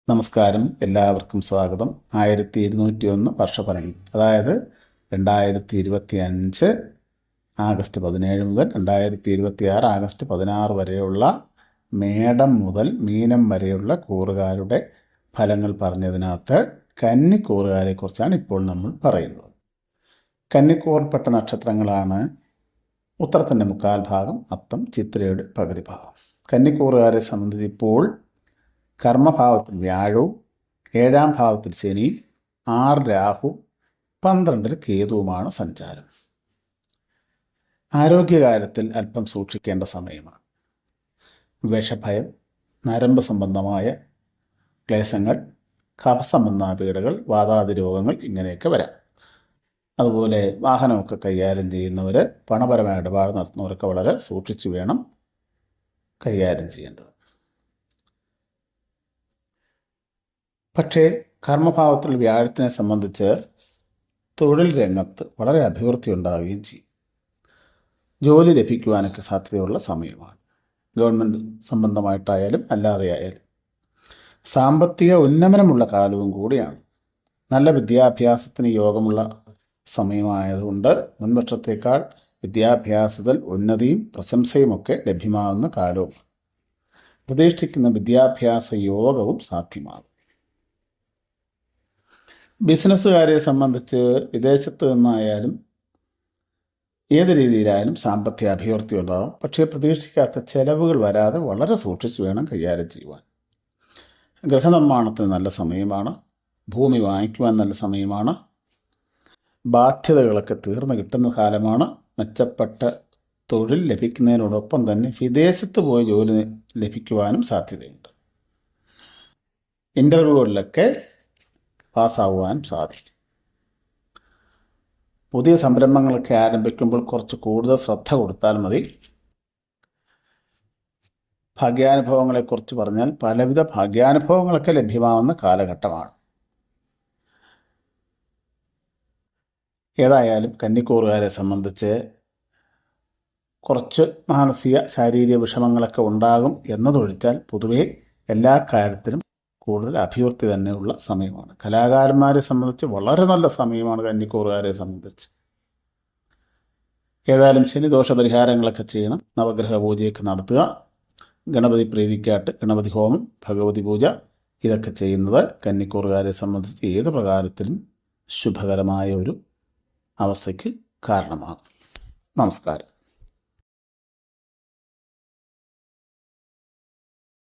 നമസ്കാരം, എല്ലാവർക്കും സ്വാഗതം. 1201 വർഷഫലങ്ങൾ, അതായത് 2025 ആഗസ്റ്റ് 17 മുതൽ 2026 ആഗസ്റ്റ് 16 വരെയുള്ള മേടം മുതൽ മീനം വരെയുള്ള കൂറുകാരുടെ ഫലങ്ങൾ പറഞ്ഞതിനകത്ത് കന്നിക്കൂറുകാരെക്കുറിച്ചാണ് ഇപ്പോൾ നമ്മൾ പറയുന്നത്. കന്നിക്കൂറിൽപ്പെട്ട നക്ഷത്രങ്ങളാണ് ഉത്തരത്തിൻ്റെ മുക്കാൽ ഭാഗം, അത്തം, ചിത്രയുടെ പകുതി ഭാഗം. കന്നിക്കൂറുകാരെ സംബന്ധിച്ച് ഇപ്പോൾ കർമ്മഭാവത്തിൽ വ്യാഴവും 7ാം ഭാവത്തിൽ ശനിയും 6 രാഹു 12 കേതുവുമാണ് സഞ്ചാരം. ആരോഗ്യകാര്യത്തിൽ അല്പം സൂക്ഷിക്കേണ്ട സമയമാണ്. വിഷഭയം, നരമ്പ് സംബന്ധമായ ക്ലേശങ്ങൾ, കഫസംബന്ധമായ പീഡകൾ, വാതാതി രോഗങ്ങൾ ഇങ്ങനെയൊക്കെ വരാം. അതുപോലെ വാഹനമൊക്കെ കൈകാര്യം ചെയ്യുന്നവർ, പണപരമായ ഇടപാട് നടത്തുന്നവരൊക്കെ വളരെ സൂക്ഷിച്ചു വേണം കൈകാര്യം ചെയ്യേണ്ടത്. പക്ഷേ കർമ്മഭാവത്തിലുള്ള വ്യാഴത്തിനെ സംബന്ധിച്ച് തൊഴിൽ രംഗത്ത് വളരെ അഭിവൃദ്ധി ഉണ്ടാവുകയും ചെയ്യും. ജോലി ലഭിക്കുവാനൊക്കെ സാധ്യതയുള്ള സമയമാണ്. ഗവൺമെൻറ് സംബന്ധമായിട്ടായാലും അല്ലാതെയായാലും സാമ്പത്തിക ഉന്നമനമുള്ള കാലവും കൂടിയാണ്. നല്ല വിദ്യാഭ്യാസത്തിന് യോഗമുള്ള സമയമായതുകൊണ്ട് മുൻവർഷത്തേക്കാൾ വിദ്യാഭ്യാസത്തിൽ ഉന്നതിയും പ്രശംസയുമൊക്കെ ലഭ്യമാകുന്ന കാലവും പ്രതീക്ഷിക്കുന്ന വിദ്യാഭ്യാസ യോഗവും സാധ്യമാകും. ബിസിനസ്സുകാരെ സംബന്ധിച്ച് വിദേശത്ത് നിന്നായാലും ഏത് രീതിയിലായാലും സാമ്പത്തിക അഭിവൃദ്ധി ഉണ്ടാകും. പക്ഷേ പ്രതീക്ഷിക്കാത്ത ചെലവുകൾ വരാതെ വളരെ സൂക്ഷിച്ച് വേണം കൈകാര്യം ചെയ്യുവാൻ. ഗൃഹനിർമ്മാണത്തിന് നല്ല സമയമാണ്. ഭൂമി വാങ്ങിക്കുവാൻ നല്ല സമയമാണ്. ബാധ്യതകളൊക്കെ തീർന്നു കിട്ടുന്ന കാലമാണ്. മെച്ചപ്പെട്ട തൊഴിൽ ലഭിക്കുന്നതിനോടൊപ്പം തന്നെ വിദേശത്ത് പോയി ജോലി ലഭിക്കുവാനും സാധ്യതയുണ്ട്. ഇൻ്റർവ്യൂകളിലൊക്കെ പാസ്സാകുവാൻ സാധിക്കും. പുതിയ സംരംഭങ്ങളൊക്കെ ആരംഭിക്കുമ്പോൾ കുറച്ച് കൂടുതൽ ശ്രദ്ധ കൊടുത്താൽ മതി. ഭാഗ്യാനുഭവങ്ങളെക്കുറിച്ച് പറഞ്ഞാൽ പലവിധ ഭാഗ്യാനുഭവങ്ങളൊക്കെ ലഭ്യമാവുന്ന കാലഘട്ടമാണ്. ഏതായാലും കന്നിക്കൂറുകാരെ സംബന്ധിച്ച് കുറച്ച് മാനസിക ശാരീരിക വിഷമങ്ങളൊക്കെ ഉണ്ടാകും എന്നതൊഴിച്ചാൽ പൊതുവേ എല്ലാ കാര്യത്തിലും കൂടുതൽ അഭിവൃദ്ധി തന്നെയുള്ള സമയമാണ്. കലാകാരന്മാരെ സംബന്ധിച്ച് വളരെ നല്ല സമയമാണ് കന്നിക്കൂറുകാരെ സംബന്ധിച്ച്. ഏതായാലും ശനിദോഷ പരിഹാരങ്ങളൊക്കെ ചെയ്യണം. നവഗ്രഹ പൂജയൊക്കെ നടത്തുക. ഗണപതി പ്രീതിക്കായിട്ട് ഗണപതി ഹോമം, ഭഗവതി പൂജ ഇതൊക്കെ ചെയ്യുന്നത് കന്നിക്കൂറുകാരെ സംബന്ധിച്ച് ഏത് പ്രകാരത്തിലും ശുഭകരമായ ഒരു അവസ്ഥയ്ക്ക് കാരണമാകും. നമസ്കാരം.